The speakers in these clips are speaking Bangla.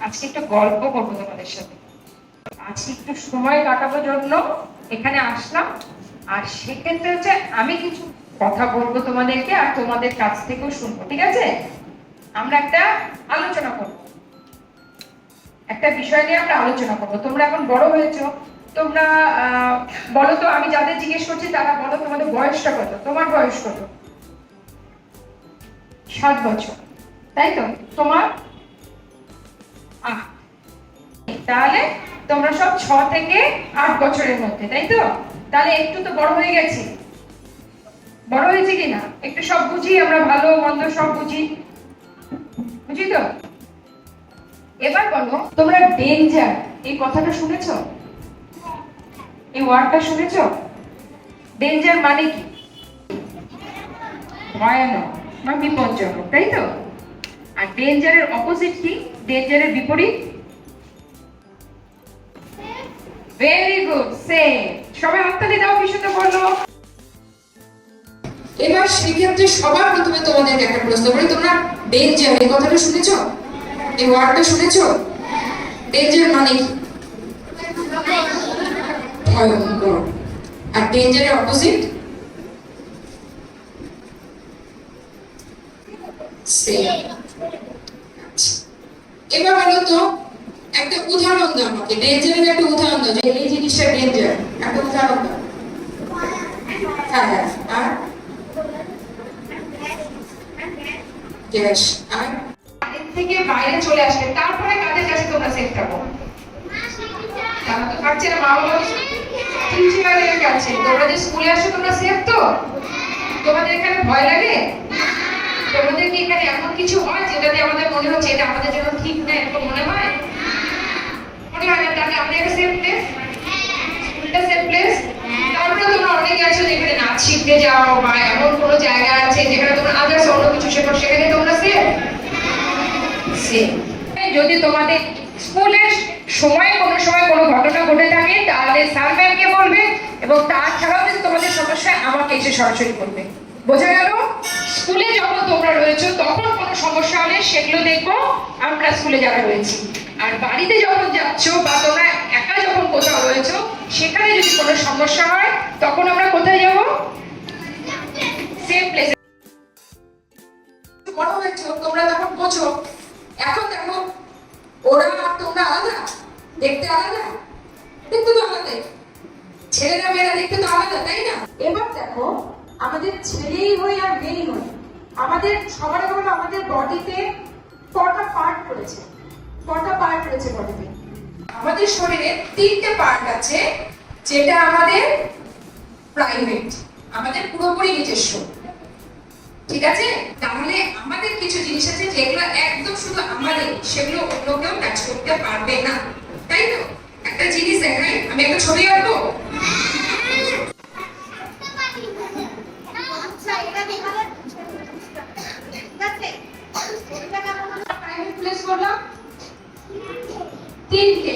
আজকে একটু গল্প করবো তোমাদের সাথে। আজকে একটু সময় কাটানোর জন্য এখানে আসলাম। আর সেক্ষেত্রে হচ্ছে আমি কিছু কথা বলবো তোমাদেরকে, আর তোমাদের কাছ থেকেও শুনবো, ঠিক আছে? আমরা একটা আলোচনা করব, একটা বিষয় নিয়ে আমরা আলোচনা করবো। তোমরা এখন বড় হয়েছো, তোমরা বলো তো, আমি যাদের জিজ্ঞেস করছি তারা বলো তোমাদের বয়সটা কত? তোমার বয়স কত? 7 বছর, তাই তো? তোমার? তাহলে তোমরা সব 6 থেকে 8 বছরের মধ্যে, তাই তো? তাহলে একটু তো বড় হয়ে গেছি, বড় হয়েছে কিনা? একটু সব বুঝি, আমরা ভালো মন্দ সব বুঝি, বুঝি তো? এবার বলো, তোমরা ডেঞ্জার এই কথাটা শুনেছো? এই ওয়ার্ডটা শুনেছো? ডেঞ্জার মানে কি? ভয়ানক বা বিপজ্জনক, তাই তো? আর ডেঞ্জারের অপোজিট কি? ডেঞ্জারের বিপরীত? Very good, same. সবাই হাততালি দাও, কি সুন্দর বললো। এবার সেক্ষেত্রে সবার প্রথমে তোমাদেরকে একটা প্রশ্ন করি, তোমরা ডেঞ্জার এই কথাটা শুনেছো? এই ওয়ার্ডটা শুনেছো? ডেঞ্জার মানে কি? ভয়ঙ্কর। আর ডেঞ্জারের অপোজিট? সেম। এবার বলো তো, একটা উদাহরণ দাও আমাকে, ডেঞ্জারের একটা উদাহরণ দাও, যে এই জিনিসটা ডেঞ্জার, একটা উদাহরণ দাও। হ্যাঁ হ্যাঁ, আর গ্যাস। আর এর থেকে বাইরে চলে আসলে তারপরে কাদের কাছে তোমরা সেফ থাকো? তারা তো থাকছে না, মা বাবা প্রিন্সিপালের কাছে। তোমরা যে স্কুলে আসো তোমরা সেফ তো? তোমাদের এখানে ভয় লাগে? তোমাদের কি এখানে এমন কিছু হয় যেটাতে আমাদের মনে হচ্ছে এটা আমাদের জন্য ঠিক না, এরকম মনে হয়? মনে হয় না? তাহলে আমাদের একটা সেফ প্লেস, স্কুলটা সেফ প্লেস। তারপরে তোমরা অনেকে আছো যেখানে নাচ শিখতে যাও, বা এমন কোনো জায়গা আছে যেখানে তোমরা আদার্স অন্য কিছু শেখো, সেখানে তোমরা সেফ। যদি তোমাদের স্কুলের সময় কোনো ঘটনা ঘটে থাকে তাহলে স্যার ম্যামকে বলবে, এবং তাছাড়াও যদি তোমাদের সমস্যা আমাকে এসে সরাসরি বলবে। বোঝা গেল? স্কুলে যখন তোমরা রয়েছো তখন কোনো সমস্যা হলে সেগুলো দেখবো আমরা স্কুলে যারা রয়েছি। আর বাড়িতে যখন যাচ্ছ বা তোমরা একা যখন কোথাও রয়েছো, সেখানে যদি কোনো সমস্যা হয় তখন আমরা কোথায় যাব? সেফ প্লেসে। বড় হয়েছো, তোমরা তখন বোঝো। এখন দেখো, ওরা আর তোমরা আলাদা, দেখতে আলাদা, দেখতে তো আলাদা, ছেলেরা মেয়েরা দেখতে তো আলাদা, তাই না? এবার দেখো, আমাদের ছেলেই হই আর মেয়েই হই, আমাদের সবার আগে বলো, আমাদের বডিতে কটা পার্ট রয়েছে? কটা পার্ট রয়েছে বডিতে? আমাদের শরীরে 3টে পার্ট আছে, যেটা আমাদের প্রাইভেট, আমাদের পুরোপুরি নিজস্ব, ঠিক আছে? তাহলে আমাদের কিছু জিনিস আছে যেগুলো একদম শুধু আমাদের, সেগুলো অন্য কেউ টাচ করতে পারবে না, তাই তো? একটা জিনিস দেখাই, আমি একটা ছবি আঁকবো। প্রাইভেট প্লেস বললাম 3টে।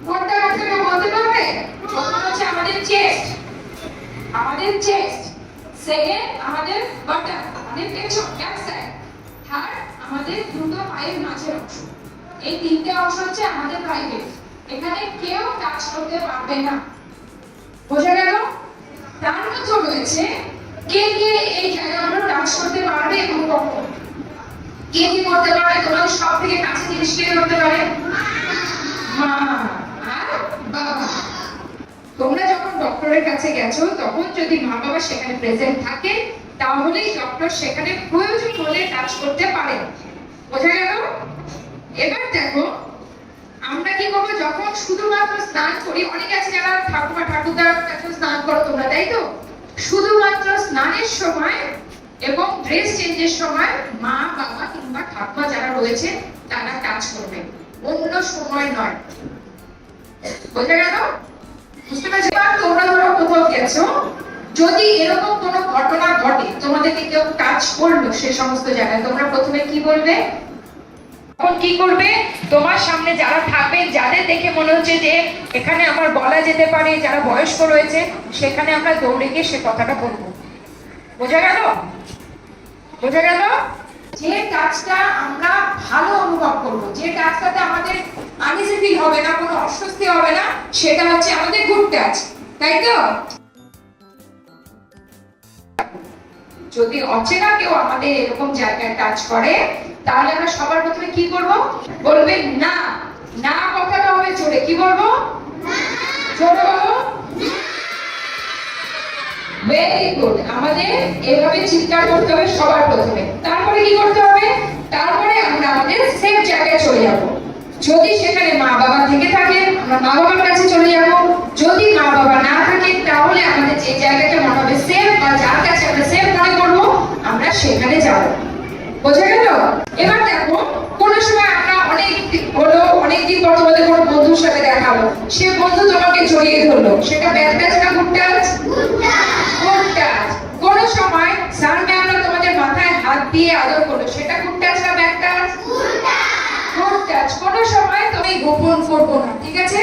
কোনটা কোনটা বলতে পারবে? প্রথম হচ্ছে আমাদের চেস্ট, আমাদের চেস্ট। সেকেন্ড আমাদের বাটা, আমাদের পেছন, ব্যাক সাইড। থার্ড আমাদের দুটো পায়ের মাঝের অংশ। এই 3টে অংশ হচ্ছে আমাদের প্রাইভেট, এখানে কেউ টাচ করতে পারবে না। বোঝা গেল? তার মধ্যে রয়েছে কে কে এই জায়গাগুলো টাচ করতে পারবে এবং কখন। কে কি করতে পারে? তোমাদের সব থেকে কাছে জিনিস কে করতে পারে? মা আর বাবা। তোমরা যখন ডক্টরের কাছে গেছো তখন যদি মা বাবা সেখানে প্রেজেন্ট থাকে, তাহলেই ডক্টর সেখানে প্রয়োজন হলে টাচ করতে পারে। বোঝা গেল? এবার দেখো, আমরা কি করবো যখন শুধুমাত্র স্নান করি? অনেকে আছে যারা ঠাকুমা ঠাকুরদার কাছে স্নান করো তোমরা, তাই তো? শুধুমাত্র স্নানের সময় এবং ড্রেস চেঞ্জের সময় মা বাবা কিংবা ঠাকুমা যারা রয়েছে তারা টাচ করবে, অন্য সময় নয়। বোঝা গেল? বুঝতে পারছো? তোমরা ধরো কোথাও গেছো, যদি এরকম কোনো ঘটনা ঘটে, তোমাদেরকে কেউ টাচ করলো সে সমস্ত জায়গায়, তোমরা প্রথমে কি বলবে? তখন কি করবে? তোমার সামনে যারা থাকবেন, যাদের দেখে মনে হচ্ছে যে এখানে আমার বলা যেতে পারে, যারা বয়স্ক রয়েছে, সেখানে আমরা দৌড়ে গিয়ে সে কথাটা বলবো। বোঝা গেল? বোঝা গেল? যে টাচটা আমরা ভালো অনুভব করবো, যে টাচটাতে আমাদের আনইজি ফিল হবে না, কোনো অস্বস্তি হবে না, সেটা হচ্ছে আমাদের গুড টাচ, তাই তো? যদি অচেনা কেউ আমাদের এরকম জায়গায় টাচ করে, তাহলে আমরা সবার প্রথমে কি করব? বলবেন না। না কথাটা হবে জোরে, কি বলবো? জোরে বলো। Very good. আমাদের এভাবে চিৎকার করতে হবে সবার প্রথমে। তারপরে কি করতে হবে? তারপরে আমরা আমাদের সেফ জায়গায় চলে যাব। যদি সেখানে মা বাবা থেকে থাকে, আমরা মা বাবার কাছে চলে যাব। যদি মা বাবা না থাকে, তাহলে আমাদের যে জায়গাটা মনে হবে সেফ, বা যার কাছে আমরা সেফ মনে করব, আমরা সেখানে যাব। বোঝা গেল? এবার দেখো, কোন সময় আমরা অনেকদিন পর তোমাদের কোনো বন্ধুর সাথে দেখা হলো, সে বন্ধু তোমাকে জড়িয়ে ধরলো, সেটা ব্যাড টাচ না গুড টাচ? Good touch. কোন সময় স্যার ম্যামরা তোমাদের মাথায় হাত দিয়ে আদর করলো, সেটা গুড টাচ না ব্যাড টাচ? Good touch. কোন সময় তুমি গোপন করবো না, ঠিক আছে?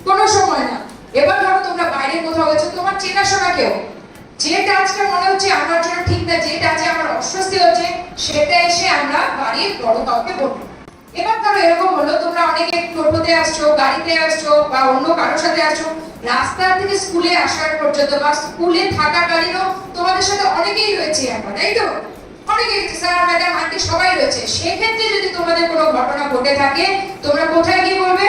কোন সময় না। এবার ধরো তোমরা বাইরে কোথাও গেছো, তোমার চেনাশোনা কেউ, যে টাচটা মনে হচ্ছে আমার জন্য ঠিক না, যে টাচে আমার অস্বস্তি হচ্ছে, সেটা এসে আমরা বাড়ির বড় কাউকে বলবো। এবার ধরো এরকম হলো, তোমরা অনেকে টোটোতে আসছো, গাড়িতে আসছো, বা অন্য কারোর সাথে আসছো, রাস্তা থেকে স্কুলে আসার পর্যন্ত বা স্কুলে থাকাকালীনও তোমাদের সাথে অনেকেই রয়েছে এখন, তাই তো? অনেকেই, স্যার ম্যাডাম আন্টি সবাই রয়েছে। সেক্ষেত্রে যদি তোমাদের কোনো ঘটনা ঘটে থাকে, তোমরা কোথায় গিয়ে বলবে?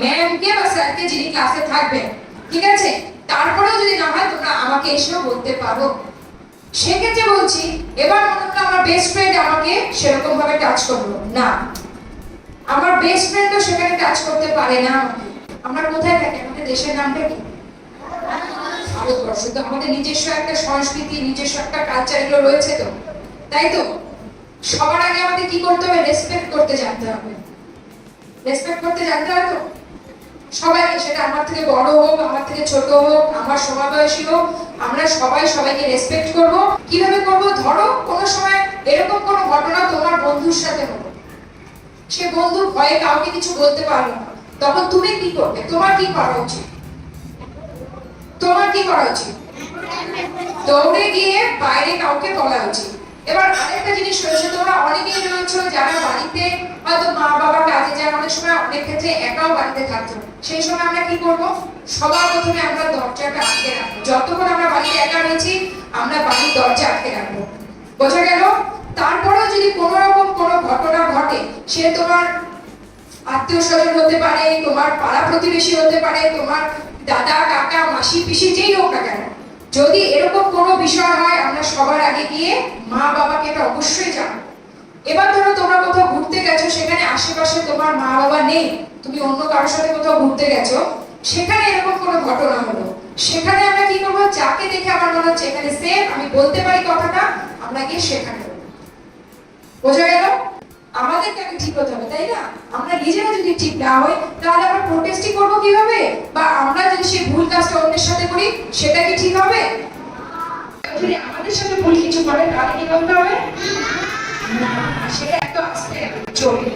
ম্যামকে বা স্যারকে, যিনি ক্লাসে থাকবেন, ঠিক আছে? তারপরেও যদি না হয়, তোমরা আমাকে এসেও বলতে পারো। সেক্ষেত্রে বলছি, এবার মনে হলো আমার বেস্ট ফ্রেন্ড আমাকে সেরকম ভাবে টাচ করলো না, আমার বেস্ট ফ্রেন্ডও সেখানে টাচ করতে পারে না আমাকে। আমরা কোথায় থাকি? আমাদের দেশের নামটা কি? ভারতবর্ষ। তো আমাদের নিজস্ব একটা সংস্কৃতি, নিজস্ব একটা কালচার এগুলো রয়েছে, তো তাই তো? সবার আগে আমাদের কি করতে হবে? রেসপেক্ট করতে জানতে হবে। রেসপেক্ট করতে জানতে হবে তো সবাইকে, সেটা আমার থেকে বড় হোক, আমার থেকে ছোট হোক, আমার সমবয়সী হোক, আমরা সবাই সবাইকে রেসপেক্ট করব। কিভাবে করব? ধরো কোনো সময় এরকম কোনো ঘটনা তোমার বন্ধুর সাথে হলো, সে বন্ধু ভয়ে কাউকে কিছু বলতে পারলো না, তখন তুমি কি করবে? তোমার কি করা উচিত? তোমার কি করা উচিত? দৌড়ে গিয়ে বাইরে কাউকে বলা উচিত। এবার আরেকটা জিনিস রয়েছে, তোমরা অনেকেই রয়েছে যারা বাড়িতে হয়তো মা বাবা কাজে যায়, অনেক সময় অনেক ক্ষেত্রে একাও বাড়িতে থাকতো। সেই সময় আমরা কি করব? সবার প্রথমে আমরা দরজাটা আটকে রাখবো। যতক্ষণ আমরা বাড়িতে একা রয়েছি, আমরা বাড়ির দরজা আটকে রাখবো। বোঝা গেল? তারপরেও যদি কোনো রকম কোনো ঘটনা ঘটে, সে তোমার আত্মীয় স্বজন হতে পারে, তোমার পাড়া প্রতিবেশী হতে পারে, তোমার দাদা কাকা মাসি পিসি যেই হোক না কেন, যদি এরকম কোনো বিষয় হয়, আমরা সবার আগে গিয়ে মা বাবাকে এটা অবশ্যই জানাবো। এবার ধরো তোমরা কোথাও ঘুরতে গেছো, সেখানে আশেপাশে তোমার মা বাবা নেই, তুমি অন্য কারোর সাথে কোথাও ঘুরতে গেছো, সেখানে এরকম কোনো ঘটনা হলো, সেখানে আমরা কি করবো? যাকে দেখে আমার মনে হচ্ছে এখানে সেফ, আমি বলতে পারি কথাটা, আমরা গিয়ে সেখানে বলবো। বোঝা গেল? আমাদেরকে আগে ঠিক হতে হবে, তাই না? আমরা নিজেরা যদি ঠিক না হই, তাহলে আমরা প্রোটেস্টই করবো কিভাবে? বা আমরা যদি সেই ভুল কাজটা অন্যের সাথে করি, সেটা কি ঠিক হবে? যদি আমাদের সাথে ভুল কিছু করে, তাহলে কি বলতে হবে? সেটা এত আস্তে চলবে।